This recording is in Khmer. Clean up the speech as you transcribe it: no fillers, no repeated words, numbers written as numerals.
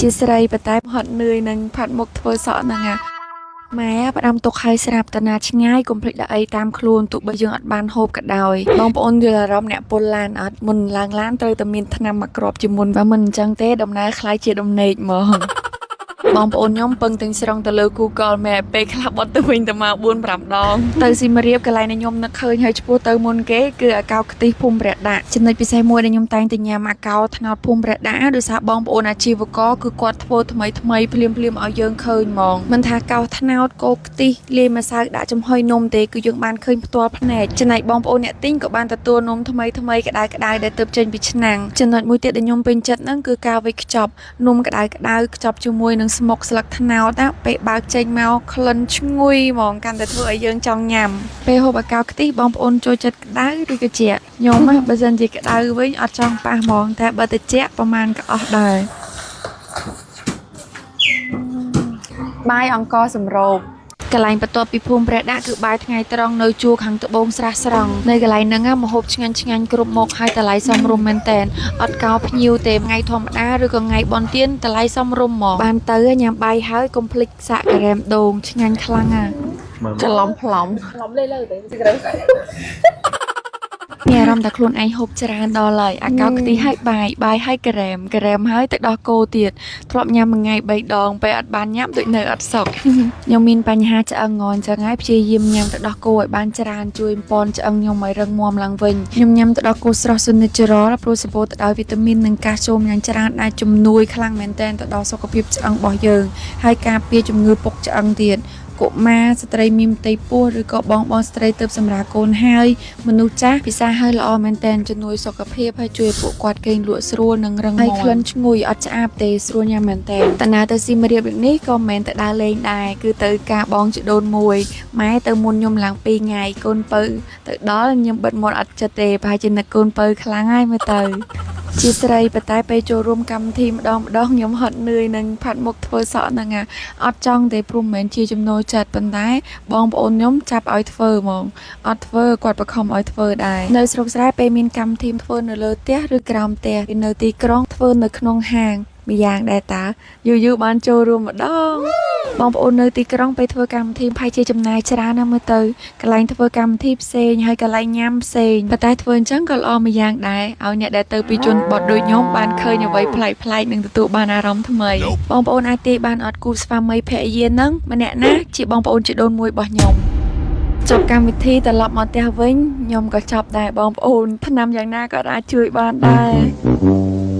ជាស្រីបតែហត់នឿយនឹងផាត់មុខធ្វើសក់ហ្នឹងម៉ែផ្ដាំទុកឲ្យស្រាប់តាណាឆ្ងាយកុំភ្លេចដាក់អីតាមខ្លួនទោះបីយើងអត់បានហូបក៏ដោយបងប្អូនយល់អារម្មណ៍អ្នកពលឡានអត់មុនឡើងឡានត្រូវតែមានថ្នាំមកគ្របជាមុនបើមិនអញ្ចឹងទេដំណើរខ្លាយជាដំណេកហ្មងបងប្អូនខ្ញុំពឹងទាំងស្រុងទៅលើ Google Map ពេលខ្លះបត់ទៅវិញទៅមក4 5ដងទៅស៊ីមរៀបកន្លែងដែលខ្ញុំនឹកឃើញហើយឈ្មោះទៅមុនគេគឺអាកោខ្ទិះភូមិព្រះដាក់ចំណុចពិសេសមួយដែលខ្ញុំតែងតែញ៉ាំអាកោថ្នោតភូមិព្រះដាក់ដោយសារបងប្អូនអាជីវករគឺគាត់ធ្វើថ្មីភ្លាមឲ្យយើងឃើញហ្មងមិនថាកោថ្នោតគោខ្ទិះលាយម្សៅដាក់ចំហុយនំទេគឺយើងបានឃើញផ្ទាល់ភ្នែកចំណែកបងប្អូនអ្នកទិញក៏បានទទួលនំថ្មីក្តៅដែលទើបចេញពីឆ្នាំងចំណុចមួយទៀតដែលខ្ញុំពេញចិត្តហ្នឹងគឺការវេចខ្ចប់នំក្តៅខ្ចប់ជាមួយនឹងស្មុកស្លឹកត្នោតពេលបើកចេញមកក្លិនឈ្ងុយហ្មងកាន់តែធ្វើឲ្យយើងចង់ញ៉ាំពេលហូបអាកោខ្ទិះបងប្អូនចូលចិត្តក្តៅឬក៏ជាខ្ញុំបើសិនជាក្តៅវិញអត់ចង់ប៉ះហ្មងតែបើត្រជាក់ប្រហែលក៏អស់ដែរបាយអង្ករសម្រូបកន្លែងបន្ទាប់ពីភូមិព្រះដាក់គឺបាយថ្ងៃត្រង់នៅជួរខាងត្បូងស្រះស្រង់នៅកន្លែងហ្នឹងម្ហូបឆ្ងាញ់គ្រប់មុខហើយតម្លៃសមរម្យមែនតែនអត់កោភ្ញៀវទេថ្ងៃធម្មតាឬក៏ថ្ងៃបុណ្យទានតម្លៃសមរម្យហ្មងបានទៅញ៉ាំបាយហើយកុំភ្លេចសាក់ការ៉េមដូងឆ្ងាញ់ខ្លាំងច្រឡំផ្លំលើទៅមានអារម្មណ៍ថាខ្លួនឯងហូបច្រើនដល់ហើយអាកោខ្ទិះហើយបាយហើយការ៉េមហើយទឹកដោះគោទៀតធ្លាប់ញ៉ាំមួយថ្ងៃ3ដងពេលអត់បានញ៉ាំដូចនៅអត់សុខខ្ញុំមានបញ្ហាឆ្អឹងងអញ្ចឹងហើយព្យាយាមញ៉ាំទឹកដោះគោឲ្យបានច្រើនជួយពន់ឆ្អឹងខ្ញុំឲ្យរឹងមាំឡើងវិញខ្ញុំញ៉ាំទឹកដោះគោស្រស់ Natural ព្រោះសម្បូរទៅដោយវីតាមីននិងកាល់ស្យូមយ៉ាងច្រើនដែលជំនួយខ្លាំងមែនទែនទៅដល់សុខភាពឆ្អឹងរបស់យើងហើយការពារជំងឺពុកឆ្អឹងទៀតកុមារស្ត្រីមានផ្ទៃពោះឬក៏បងស្ត្រីទើបសម្រាប់កូនហើយមនុស្សចាស់ពិសាហើយល្អមែនតែនជំនួយសុខភាពហើយជួយពួកគាត់គេងលក់ស្រួលនិងរឹងមាំហើយក្លិនឈ្ងុយអត់ឆ្អាបទេស្រួលញ៉ាំមែនតែនតាណាទៅស៊ីមរៀបនេះក៏មិនមែនតែដើរលេងដែរគឺទៅការបងជីដូនមួយម៉ែទៅមុនខ្ញុំឡើង2ថ្ងៃកូនពៅទៅដល់ខ្ញុំបិទមាត់អត់ចិត្តទេប្រហែលជានឹកកូនពៅខ្លាំងហើយមើលទៅជាស្រីបតែពេលចូលរួមកម្មវិធីម្ដងខ្ញុំហត់នឿយនឹងផាត់មុខធ្វើសក់ហ្នឹងអត់ចង់ទេព្រោះមិនមែនជាចំណូលចិត្តប៉ុន្តែបងប្អូនខ្ញុំចាប់ឲ្យធ្វើហ្មងអត់ធ្វើគាត់បង្ខំឲ្យធ្វើដែរនៅស្រុកស្រែពេលមានកម្មវិធីធ្វើនៅលើផ្ទះឬក្រោមផ្ទះនៅទីក្រុងធ្វើនៅក្នុងហាងម្យ៉ាងដែរតាយូរបានចូលរួមម្ដងបងប្អូននៅទីក្រុងไปធ្វើកម្មវិធីផាយជាចំណាយច្រើនណាស់មើលទៅកន្លែងធ្វើកម្មវិធីផ្សេងហើយកន្លែងញ៉ាំផ្សេងប៉ុន្តែធ្វើអញ្ចឹងក៏ល្អម្យ៉ាងដែរឲ្យអ្នកដែលទៅពីជនបទដូចខ្ញុំបានឃើញអ្វីប្លែកនិងទទួលបានអារម្មណ៍ថ្មីបងប្អូនអាចទេបានអត់គូស្វាមីភរិយានឹងម្នាក់ណាជាបងប្អូនជីដូនមួយរបស់ខ្ញុំចប់កម្មវិធីត្រឡប់មកផ្ទះវិញខ្ញុំក៏ចប់ដែរបងប្អូនឆ្នាំយ៉ាងណាក៏អាចជួយបានដែរ